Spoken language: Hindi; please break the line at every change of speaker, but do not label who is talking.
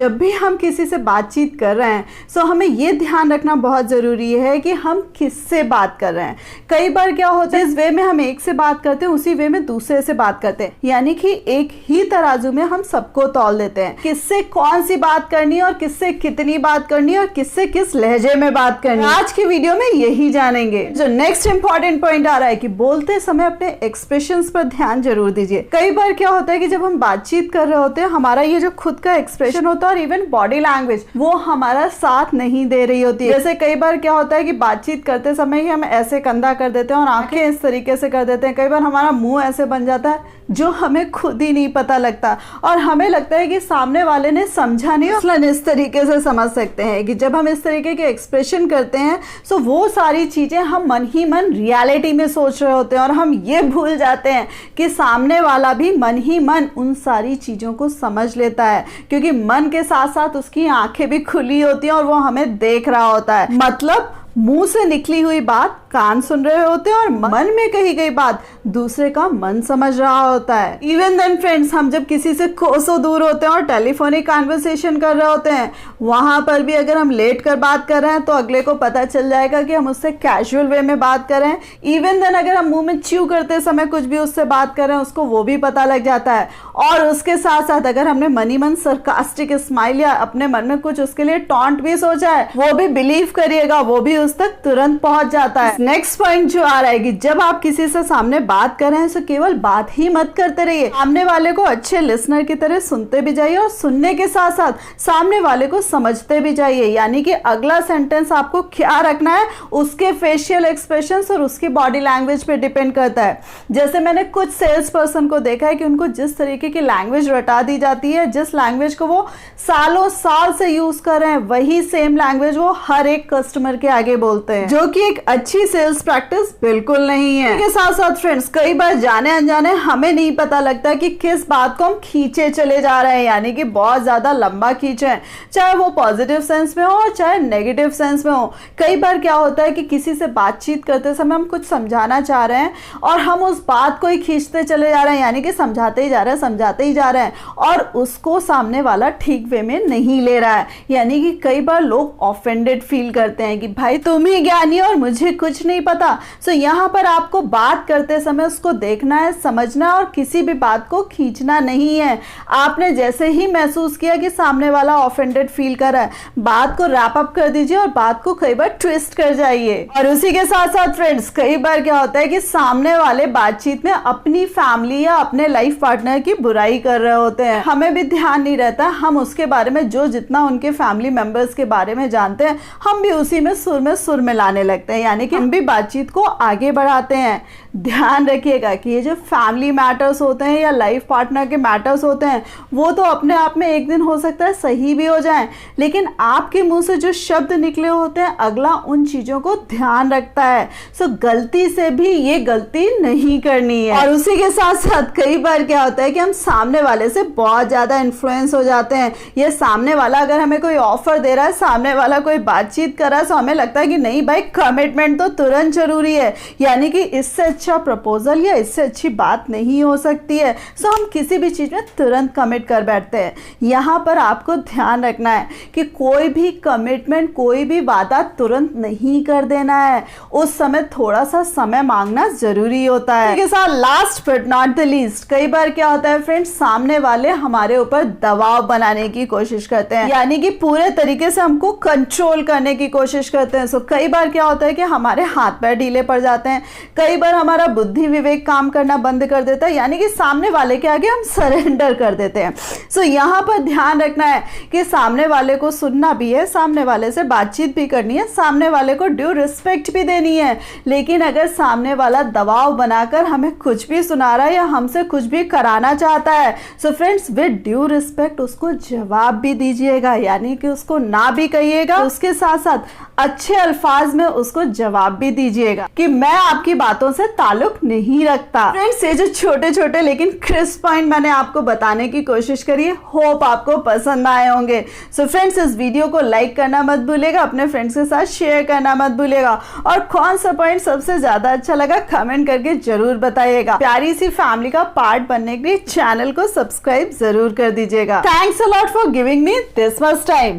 जब भी हम किसी से बातचीत कर रहे हैं सो हमें ये ध्यान रखना बहुत ज़रूरी है कि हम किससे बात कर रहे हैं। कई बार क्या होता है, इस वे में हम एक से बात करते हैं, उसी वे में दूसरे से बात करते हैं, यानी कि एक ही तराजू में हम सबको तौल देते हैं। किससे कौन सी बात करनी है और किससे कितनी बात करनी है और किससे किस लहजे में बात करनी है, आज की वीडियो में यही जानेंगे। जो नेक्स्ट इंपॉर्टेंट पॉइंट आ रहा है कि बोलते समय अपने एक्सप्रेशंस पर ध्यान जरूर दीजिए। कई बार क्या होता है कि जब हम बातचीत कर रहे होते हैं, हमारा ये जो खुद का एक्सप्रेशन होता है और इवन बॉडी लैंग्वेज वो हमारा साथ नहीं दे रही होती है। जैसे कई बार क्या होता है कि बातचीत करते समय ही हम ऐसे कंधा कर देते हैं और आंखें इस तरीके से कर देते हैं। कई बार हमारा मुंह ऐसे बन जाता है जो हमें खुद ही नहीं पता लगता और हमें लगता है कि सामने वाले ने समझा नहीं। मसलन इस तरीके से समझ सकते हैं कि जब हम इस तरीके के एक्सप्रेशन करते हैं तो वो सारी चीजें हम मन ही मन रियलिटी में सोच रहे होते हैं और हम ये भूल जाते हैं कि सामने वाला भी मन ही मन उन सारी चीजों को समझ लेता है, क्योंकि मन के साथ साथ उसकी आंखें भी खुली होती हैं और वो हमें देख रहा होता है। मतलब मुंह से निकली हुई बात कान सुन रहे होते हैं और मन में कही गई बात दूसरे का मन समझ रहा होता है। इवन देन फ्रेंड्स, हम जब किसी से कोसों दूर होते हैं और टेलीफोनिक कन्वर्सेशन कर रहे होते हैं, वहां पर भी अगर हम लेट कर बात कर रहे हैं तो अगले को पता चल जाएगा कि हम उससे कैजुअल वे में बात कर रहे हैं। इवन देन अगर हम मुंह में च्यू करते समय कुछ भी उससे बात कर रहे हैं, उसको वो भी पता लग जाता है। और उसके साथ साथ अगर हमने मनी मन सरकास्टिक स्माइल या अपने मन में कुछ उसके लिए टॉन्ट भी सोचा है, वो भी बिलीव करिएगा वो भी उस तक तुरंत पहुंच जाता है। नेक्स्ट पॉइंट जो आ रहा है कि जब आप किसी से सामने बात कर रहे हैं तो केवल बात ही मत करते रहिए, सामने वाले को अच्छे लिसनर की तरह सुनते भी जाइए और सुनने के साथ साथ सामने वाले को समझते भी जाइए। यानी कि अगला सेंटेंस आपको क्या रखना है उसके फेशियल एक्सप्रेशंस और उसकी बॉडी लैंग्वेज पे डिपेंड करता है। जैसे मैंने कुछ सेल्स पर्सन को देखा है कि उनको जिस तरीके की लैंग्वेज रटा दी जाती है, जिस लैंग्वेज को वो सालों साल से यूज कर रहे हैं, वही सेम लैंग्वेज वो हर एक कस्टमर के आगे बोलते हैं, जो कि एक अच्छी सेल्स प्रैक्टिस बिल्कुल नहीं है। इसके साथ साथ फ्रेंड्स, कई बार जाने अनजाने हमें नहीं पता लगता कि किस बात को हम खींचे चले जा रहे हैं, यानी कि बहुत ज्यादा लंबा खींचे, चाहे वो पॉजिटिव सेंस में हो और चाहे नेगेटिव सेंस में हो। कई बार क्या होता है कि किसी से बातचीत करते समय हम कुछ समझाना चाह रहे हैं और हम उस बात को ही खींचते चले जा रहे हैं, यानी कि समझाते ही जा रहे हैं, समझाते ही जा रहे हैं और उसको सामने वाला ठीक वे में नहीं ले रहा है। यानी कि कई बार लोग ऑफेंडेड फील करते हैं कि भाई तुम ही ज्ञानी और मुझे कुछ नहीं पता। सो यहाँ पर आपको बात करते समय उसको देखना है, समझना और किसी भी बात को खींचना नहीं है। आपने जैसे ही महसूस किया कि सामने वाला ऑफेंडेड फील कर रहा है, बात को रैप अप कर दीजिए और बात को कई बार ट्विस्ट कर जाइए। और उसी के साथ साथ फ्रेंड्स, कई बार क्या होता है कि सामने वाले बातचीत में अपनी फैमिली या अपने लाइफ पार्टनर की बुराई कर रहे होते हैं, हमें भी ध्यान नहीं रहता, हम उसके बारे में जो जितना उनके फैमिली मेंबर्स के बारे में जानते हैं हम भी उसी में सुर में लाने लगते हैं, यानी कि हम भी बातचीत को आगे बढ़ाते हैं। ध्यान रखिएगा कि ये जो फैमिली मैटर्स होते हैं या लाइफ पार्टनर के मैटर्स होते हैं वो तो अपने आप में एक दिन हो सकता है सही भी हो जाएं, लेकिन आपके मुंह से जो शब्द निकले होते हैं अगला उन चीजों को ध्यान रखता है। सो गलती से भी ये गलती नहीं करनी है। और उसी के साथ साथ कई बार क्या होता है कि हम सामने वाले से बहुत ज्यादा इन्फ्लुएंस हो जाते हैं। ये सामने वाला अगर हमें कोई ऑफर दे रहा है, सामने वाला कोई बातचीत कर रहा है, तो हमें लगता है कि नहीं भाई कमिटमेंट तो तुरंत जरूरी है, यानी कि इससे अच्छा प्रपोजल या इससे अच्छी बात नहीं हो सकती है। सो हम किसी भी चीज में तुरंत कमिट कर बैठते हैं। यहाँ पर आपको ध्यान रखना है कि कोई भी कमिटमेंट, कोई भी वादा तुरंत नहीं कर देना है, उस समय थोड़ा सा समय मांगना जरूरी होता है। इसके साथ last but not the least, कई बार क्या होता है फ्रेंड्स, सामने वाले हमारे ऊपर दबाव बनाने की कोशिश करते हैं, यानी कि पूरे तरीके से हमको कंट्रोल करने की कोशिश करते हैं। सो कई बार क्या होता है कि हमारे हाथ पैर ढीले पड़ जाते हैं, कई बार हमारा बुद्धि विवेक काम करना बंद कर देता है, यानी कि सामने वाले के आगे हम सरेंडर कर देते हैं। सो यहाँ पर ध्यान रखना है कि सामने वाले को सुनना भी है, सामने वाले से बातचीत भी करनी है, सामने वाले को ड्यू रिस्पेक्ट भी देनी है, लेकिन अगर सामने वाला दबाव बनाकर हमें कुछ भी सुना रहा है या हमसे कुछ भी कराना चाहता है, so friends with due respect उसको जवाब भी दीजिएगा, यानी कि उसको ना भी कहिएगा, उसके साथ साथ अच्छे अल्फाज में उसको जवाब भी दीजिएगा कि मैं आपकी बातों से ताल्लुक नहीं रखता। फ्रेंड्स, ये जो छोटे छोटे लेकिन क्रिस्प पॉइंट मैंने आपको बताने की कोशिश करी है, होप आपको पसंद आए होंगे। सो फ्रेंड्स, इस वीडियो को लाइक करना मत भूलिएगा, अपने फ्रेंड्स के साथ शेयर करना मत भूलिएगा, और कौन सा पॉइंट सबसे ज्यादा अच्छा लगा कमेंट करके जरूर बताइएगा। प्यारी सी फैमिली का पार्ट बनने के लिए चैनल को सब्सक्राइब जरूर कर दीजिएगा। Thanks a lot for giving me this much time.